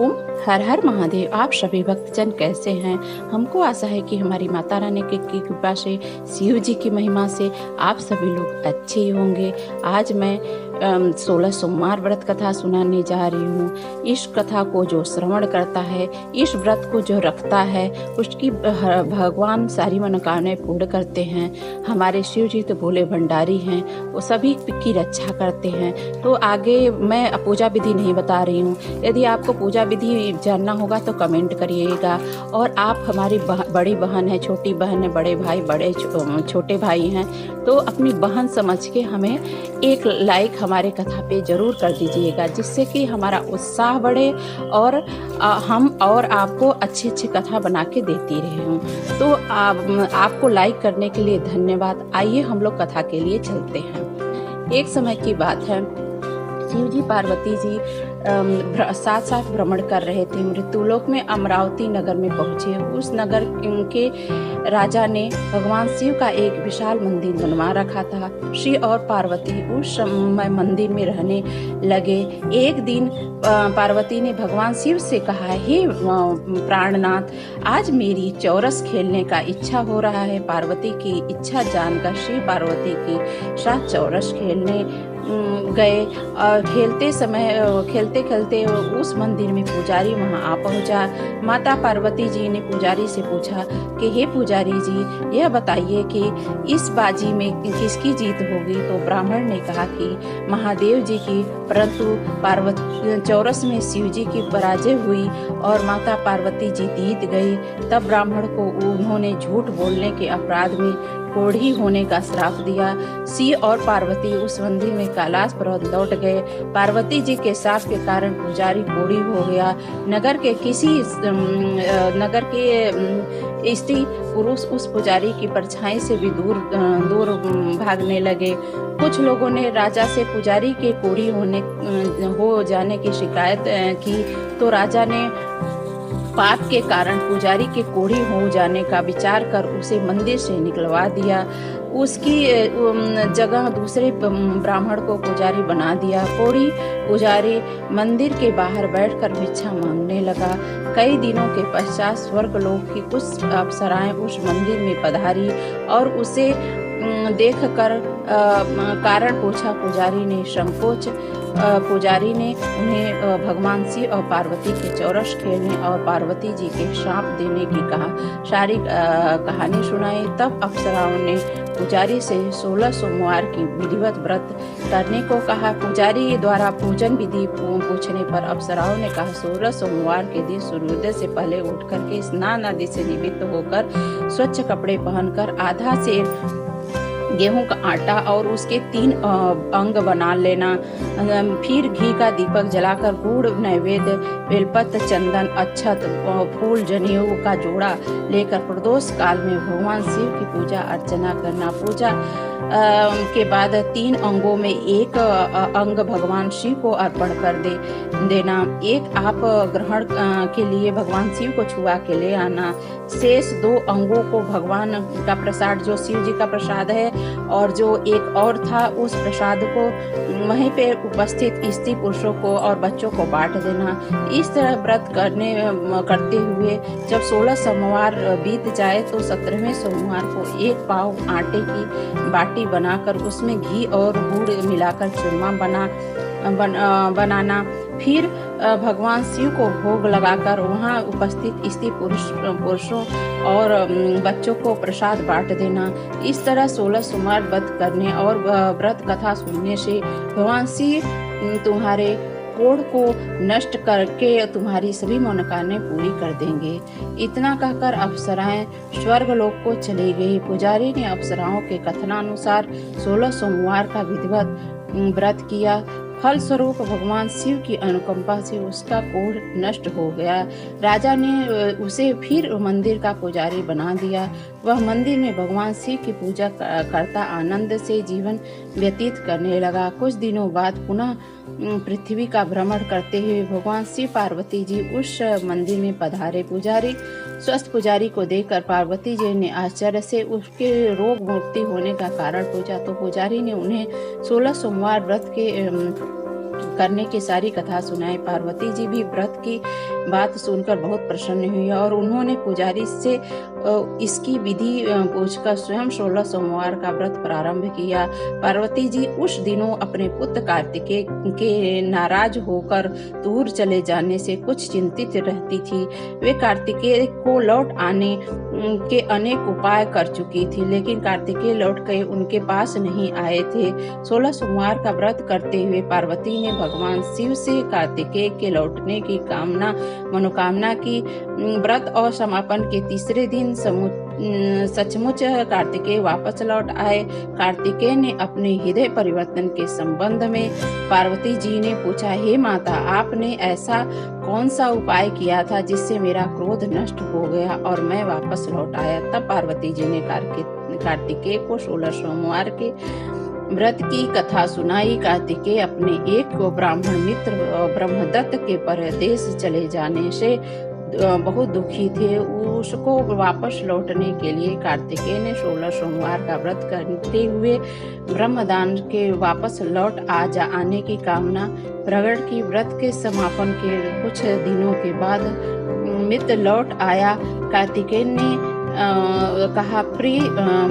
ओम हर हर महादेव। आप सभी भक्तजन कैसे हैं? हमको आशा है कि हमारी माता रानी की कृपा से, शिव जी की महिमा से आप सभी लोग अच्छे ही होंगे। आज मैं 16 सोमवार व्रत कथा सुनाने जा रही हूँ। इस कथा को जो श्रवण करता है, इस व्रत को जो रखता है, उसकी भगवान सारी मनोकामनाएं पूर्ण करते हैं। हमारे शिव जी तो भोले भंडारी हैं, वो सभी की रक्षा करते हैं। तो आगे मैं पूजा विधि नहीं बता रही हूँ। यदि आपको पूजा विधि जानना होगा तो कमेंट करिएगा। और आप हमारी बड़ी बहन है, छोटी बहन है, बड़े भाई, छोटे भाई हैं, तो अपनी बहन समझ के हमें एक लाइक हमारे कथा पे जरूर कर दीजिएगा, जिससे कि हमारा उत्साह बढ़े और हम और आपको अच्छी अच्छी कथा बना के देती रहे हूँ। तो आपको लाइक करने के लिए धन्यवाद। आइए हम लोग कथा के लिए चलते हैं। एक समय की बात है, शिव जी पार्वती जी साथ साथ भ्रमण कर रहे थे। मृत्युलोक में अमरावती नगर में पहुंचे। उस नगर के राजा ने भगवान शिव का एक विशाल मंदिर बनवा रखा था। शिव और पार्वती उस समय मंदिर में रहने लगे। एक दिन पार्वती ने भगवान शिव से कहा, हे प्राणनाथ, आज मेरी चौरस खेलने का इच्छा हो रहा है। पार्वती की इच्छा जानकर शिव पार्वती के साथ चौरस खेलने गए। और खेलते खेलते उस मंदिर में पुजारी वहां आ पहुंचा। माता पार्वती जी ने पुजारी से पूछा कि हे पुजारी जी, यह बताइए कि इस बाजी में किसकी जीत होगी? तो ब्राह्मण ने कहा कि महादेव जी की, परंतु चौरस में शिव जी की पराजय हुई और माता पार्वती जी जीत गई। तब ब्राह्मण को उन्होंने झूठ बोलने के अपराध में कोढ़ी होने का श्राप दिया। शिव और पार्वती उस मंदिर में कैलाश पर्वत लौट गए। पार्वती जी के श्राप के कारण पुजारी कोढ़ी हो गया। नगर के स्त्री पुरुष उस पुजारी की परछाई से भी दूर भागने लगे। कुछ लोगों ने राजा से पुजारी के कोढ़ी हो जाने की शिकायत की, तो राजा ने पाप के कारण पुजारी के कोढ़ी हो जाने का विचार कर उसे मंदिर से निकलवा दिया। उसकी जगह दूसरे ब्राह्मण को पुजारी बना दिया। कोढ़ी पुजारी मंदिर के बाहर बैठकर भिक्षा मांगने लगा। कई दिनों के पश्चात स्वर्गलोक की कुछ अप्सराएं उस मंदिर में पधारी और उसे देखकर कारण पूछा। पुजारी ने उन्हें भगवान शिव और पार्वती के चौरस खेलने और पार्वती जी के श्राप देने की सारी कहानी सुनाई। तब अप्सराओं ने पुजारी से 16 सोमवार की विधिवत व्रत करने को कहा। पुजारी द्वारा पूजन विधि पूछने पर अप्सराओं ने कहा, 16 सोमवार के दिन सूर्योदय से पहले उठ करके स्नान आदि से निवृत्त होकर स्वच्छ कपड़े पहनकर आधा से गेहूं का आटा और उसके 3 अंग बना लेना। फिर घी का दीपक जलाकर गुड़ नैवेद्य, बेलपत्र, चंदन, अक्षत, फूल, जनेऊ का जोड़ा लेकर प्रदोष काल में भगवान शिव की पूजा अर्चना करना। पूजा के बाद 3 अंगों में एक अंग भगवान शिव को अर्पण कर देना। एक आप ग्रहण के लिए भगवान शिव को छुआ के ले आना। शेष 2 अंगों को भगवान का प्रसाद, जो शिव जी का प्रसाद है, और जो एक और था, उस प्रसाद को वहीं पे उपस्थित स्त्री पुरुषों को और बच्चों को बांट देना। इस तरह व्रत करते हुए जब 16 सोमवार बीत जाए तो 17वें सोमवार को 1 पाव आटे की बाटी बनाकर उसमें घी और गुड़ मिलाकर चूरमा बनाना। फिर भगवान शिव को भोग लगाकर वहां उपस्थित स्त्री पुरुषों और बच्चों को प्रसाद बांट देना। इस तरह 16 सोमवार व्रत करने और व्रत कथा सुनने से भगवान शिव तुम्हारे कोढ़ को नष्ट करके तुम्हारी सभी मनोकामनाएं पूरी कर देंगे। इतना कहकर अप्सराएं स्वर्गलोक को चली गई। पुजारी ने अप्सराओं के कथनानुसार 16 सोमवार का विधिवत व्रत किया। फलस्वरूप भगवान शिव की अनुकंपा से उसका कोढ़ नष्ट हो गया। राजा ने उसे फिर मंदिर का पुजारी बना दिया। वह मंदिर में भगवान शिव की पूजा करता आनंद से जीवन व्यतीत करने लगा। कुछ दिनों बाद पुनः पृथ्वी का भ्रमण करते हुए भगवान शिव पार्वती जी उस मंदिर में पधारे। स्वस्थ पुजारी को देखकर पार्वती जी ने आश्चर्य से उसके रोग मुक्ति होने का कारण पूछा। तो पुजारी ने उन्हें 16 सोमवार व्रत के करने की सारी कथा सुनाई। पार्वती जी भी व्रत की बात सुनकर बहुत प्रसन्न हुई और उन्होंने पुजारी से इसकी विधि पूछकर स्वयं 16 सोमवार का व्रत प्रारंभ किया। पार्वती जी उस दिनों अपने पुत्र कार्तिकेय के नाराज होकर दूर चले जाने से कुछ चिंतित रहती थी। वे कार्तिकेय को लौट आने के अनेक उपाय कर चुकी थी, लेकिन कार्तिकेय लौट कर उनके पास नहीं आए थे। 16 सोमवार का व्रत करते हुए पार्वती ने भगवान शिव से कार्तिकेय के लौटने की मनोकामना की। व्रत और समापन के तीसरे दिन सचमुच कार्तिकेय वापस लौट आए। कार्तिकेय ने अपने हृदय परिवर्तन के संबंध में पार्वती जी ने पूछा, हे माता, आपने ऐसा कौन सा उपाय किया था जिससे मेरा क्रोध नष्ट हो गया और मैं वापस लौट आया? तब पार्वती जी ने कार्तिकेय को 16 सोमवार के व्रत की कथा सुनाई। कार्तिकेय अपने एक ब्राह्मण मित्र ब्रह्मदत्त के परदेश चले जाने से बहुत दुखी थे। उसको वापस लौटने के लिए कार्तिकेय ने 16 सोमवार का व्रत करते हुए ब्रह्मदान के वापस लौट आने की कामना प्रकट की। व्रत के समापन के कुछ दिनों के बाद मित्र लौट आया। कार्तिकेय ने कहा, प्रिय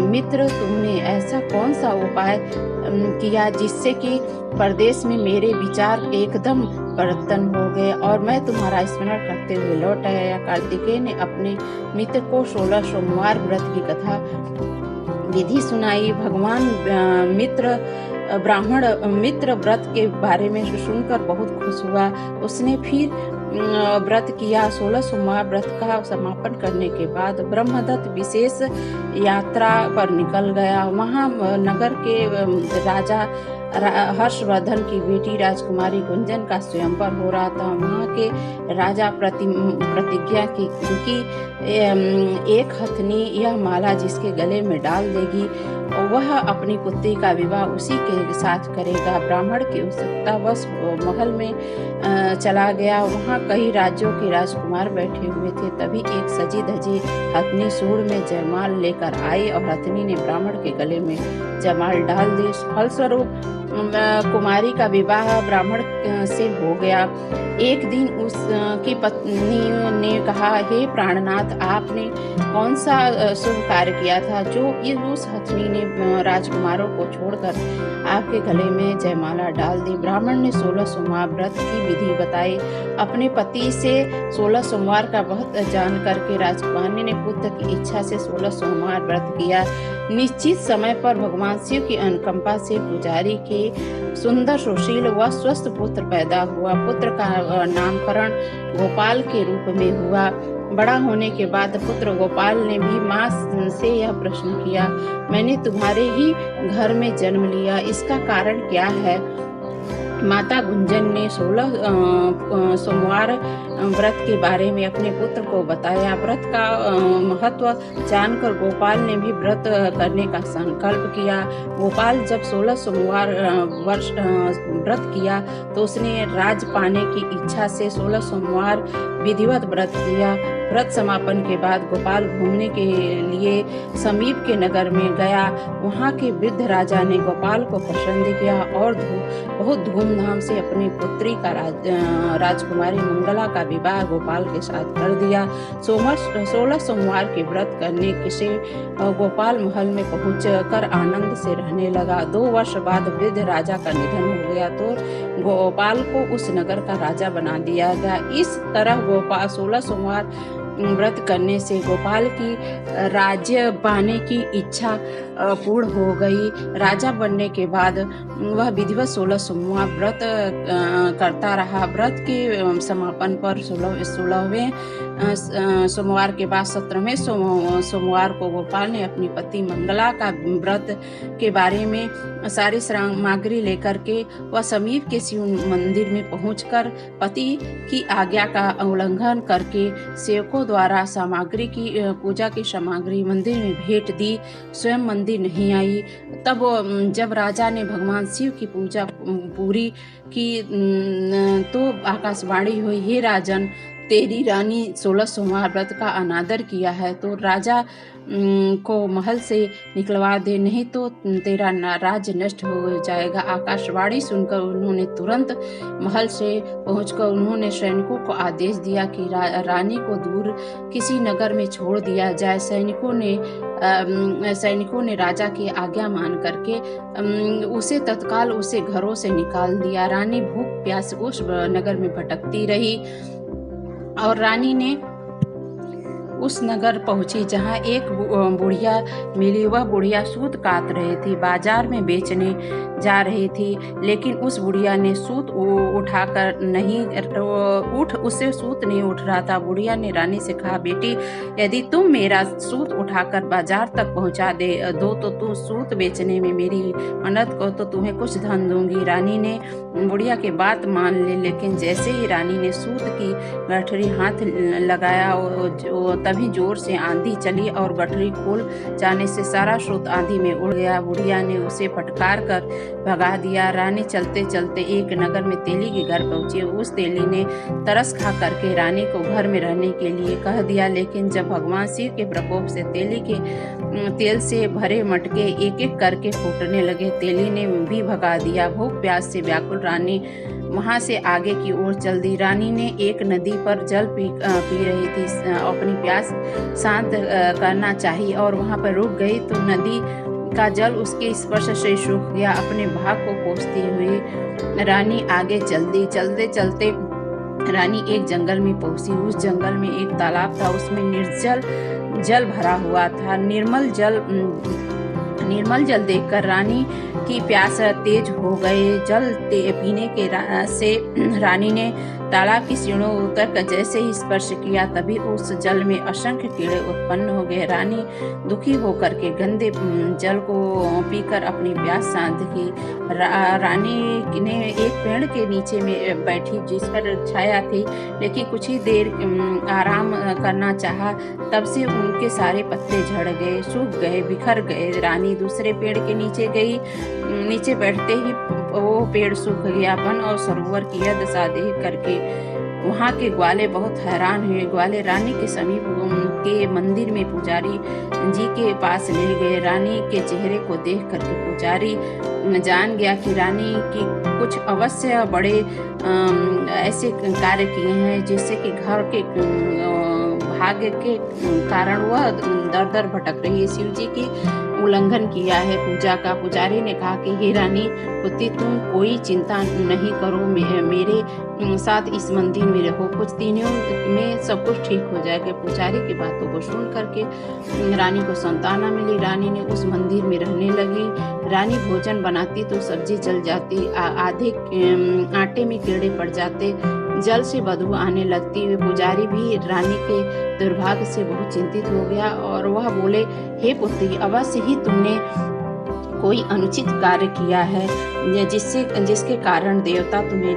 मित्र, तुमने ऐसा कौन सा उपाय किया जिससे कि परदेश में मेरे विचार एकदम परिवर्तन हो गए और मैं तुम्हारा स्मरण करते हुए लौट आया? कार्तिकेय ने अपने मित्र को 16 सोमवार व्रत की कथा विधि सुनाई। भगवान ब्राह्मण मित्र व्रत के बारे में सुनकर बहुत खुश हुआ। उसने फिर व्रत किया। 16 सोमवार व्रत का समापन करने के बाद ब्रह्मदत्त विशेष यात्रा पर निकल गया। वहाँ नगर के राजा हर्षवर्धन की बेटी राजकुमारी गुंजन का स्वयंवर हो रहा था। वहाँ के राजा प्रतिज्ञा की एक हथनी यह माला जिसके गले में डाल देगी वह अपनी पुत्री का विवाह उसी के साथ करेगा। ब्राह्मण की उत्सुकतावश महल में चला गया। वहाँ कई राज्यों के राजकुमार बैठे हुए थे। तभी एक सजी धजी हथनी सूंड में जयमाल लेकर आई और हथनी ने ब्राह्मण के गले में जयमाल डाल दी। फलस्वरूप कुमारी का विवाह ब्राह्मण से हो गया। एक दिन उसकी पत्नी ने कहा, हे प्राणनाथ, आपने कौन सा शुभ कार्य किया था जो उस हथनी ने राजकुमारों को छोड़कर आपके गले में जयमाला डाल दी? ब्राह्मण ने 16 सोमवार व्रत की विधि बताई। अपने पति से 16 सोमवार का व्रत जान करके राजकुमारी ने पुत्र की इच्छा से 16 सोमवार व्रत किया। निश्चित समय पर भगवान शिव की अनुकंपा से पुजारी के सुंदर सुशील व स्वस्थ पुत्र पैदा हुआ। पुत्र का नामकरण गोपाल के रूप में हुआ। बड़ा होने के बाद पुत्र गोपाल ने भी माँ से यह प्रश्न किया, मैंने तुम्हारे ही घर में जन्म लिया, इसका कारण क्या है? माता गुंजन ने 16 सोमवार व्रत के बारे में अपने पुत्र को बताया। व्रत का महत्व जानकर गोपाल ने भी व्रत करने का संकल्प किया। गोपाल जब 16 सोमवार व्रत किया तो उसने राज पाने की इच्छा से 16 सोमवार विधिवत व्रत किया। व्रत समापन के बाद गोपाल घूमने के लिए समीप के नगर में गया। वहाँ के वृद्ध राजा ने गोपाल को पसंद किया और बहुत धूमधाम से अपनी पुत्री का राजकुमारी मंगला का विवाह गोपाल के साथ कर दिया। 16 सोमवार के व्रत करने से गोपाल महल में पहुंचकर आनंद से रहने लगा। 2 वर्ष बाद वृद्ध राजा का निधन हो गया तो गोपाल को उस नगर का राजा बना दिया गया। इस तरह गोपाल 16 सोमवार व्रत करने से गोपाल की राज्य पाने की इच्छा पूर्ण हो गई। राजा बनने के बाद वह विधिवत 16 सोमवार व्रत करता रहा। व्रत के समापन पर 16वें सोमवार के बाद 17वें सोमवार को गोपाल ने अपनी पति मंगला का व्रत के बारे में सारी सामग्री लेकर के वह समीप के शिव मंदिर में पहुंचकर पति की आज्ञा का उल्लंघन करके सेवकों द्वारा सामग्री की पूजा की सामग्री मंदिर में भेंट दी। स्वयं मंदिर नहीं आई। तब जब राजा ने भगवान शिव की पूजा पूरी की तो आकाशवाणी हुई, हे राजन, तेरी रानी 16 सोमवार व्रत का अनादर किया है तो राजा को महल से निकलवा दे, नहीं तो तेरा राज्य नष्ट हो जाएगा। आकाशवाणी सुनकर उन्होंने तुरंत महल से पहुंचकर उन्होंने सैनिकों को आदेश दिया कि रानी को दूर किसी नगर में छोड़ दिया जाए। सैनिकों ने राजा की आज्ञा मान करके उसे तत्काल उसे घरों से निकाल दिया। रानी भूख प्यास उस नगर में भटकती रही और रानी ने उस नगर पहुंची जहां एक बुढ़िया मिली। वह बुढ़िया सूत काट रही थी, बाजार में बेचने जा रही थी, लेकिन उस बुढ़िया ने सूत उठाकर उससे सूत नहीं उठ रहा था। बुढ़िया ने रानी से कहा, बेटी यदि तुम मेरा सूत उठाकर बाजार तक पहुंचा दो तो तू सूत बेचने में मेरी मदद करो तो तुम्हें कुछ धन दूंगी। रानी ने बुढ़िया की बात मान ली, लेकिन जैसे ही रानी ने सूत की गठरी हाथ लगाया तभी जोर से आंधी चली और गठरी खुल जाने से सारा सूत आंधी में उड़ गया। बुढ़िया ने उसे फटकार कर भगा दिया। रानी चलते चलते एक नगर में तेली के घर पहुंची। उस तेली ने तरस खा करके रानी को घर में रहने के लिए कह दिया, लेकिन जब भगवान शिव के प्रकोप से तेली के तेल से भरे मटके एक एक करके फूटने लगे, तेली ने भी भगा दिया। भूख प्यास से व्याकुल रानी वहां से आगे की ओर चल दी। रानी ने एक नदी पर जल पी रही थी, अपनी प्यास शांत करना चाहिए और वहां पर रुक गई तो नदी का जल उसके स्पर्श से सूख गया। अपने भाग को कोसती हुई रानी आगे चल दी। चलते चलते रानी एक जंगल में पहुंची। उस जंगल में एक तालाब था, उसमें निर्जल जल भरा हुआ था। निर्मल जल देखकर रानी की प्यास तेज हो गई। जल पीने के से रानी ने तालाब की सीढ़ियों उतरकर जैसे ही स्पर्श किया तभी उस जल में असंख्य कीड़े उत्पन्न हो गए। रानी दुखी होकर के गंदे जल को पीकर अपनी प्यास शांत की। रानी ने एक पेड़ के नीचे में बैठी जिस पर छाया थी, लेकिन कुछ ही देर आराम करना चाहा, तब से उनके सारे पत्ते झड़ गए, सूख गए, बिखर गए। रानी दूसरे पेड़ के नीचे गई। नीचे बैठते ही वो पेड़ सूख गया। वन और सरोवर की यह दशा देख करके वहाँ के ग्वाले बहुत हैरान हुए। ग्वाले रानी के समीप के मंदिर में पुजारी जी के पास ले गए। रानी के चेहरे को देख करके पुजारी जान गया कि रानी की कुछ अवश्य बड़े ऐसे कार्य किए हैं जिससे कि घर के भाग्य के कारण वह दर दर भटक रही है। शिव जी की उल्लंघन किया है पूजा का। पुजारी ने कहा कि हे रानी पुत्री, तुम कोई चिंता नहीं करो, मेरे साथ इस मंदिर में रहो, कुछ दिनों में सब कुछ ठीक हो जाएगा। पुजारी की बातों को सुन करके रानी को संतान मिली। रानी ने उस मंदिर में रहने लगी। रानी भोजन बनाती तो सब्जी जल जाती, आधे आटे में कीड़े पड़ जाते, जल से बदबू आने लगती। पुजारी भी रानी के दुर्भाग्य से बहुत चिंतित हो गया और वह बोले, हे पुत्री, अवश्य ही तुमने कोई अनुचित कार्य किया है जिसके कारण देवता तुम्हें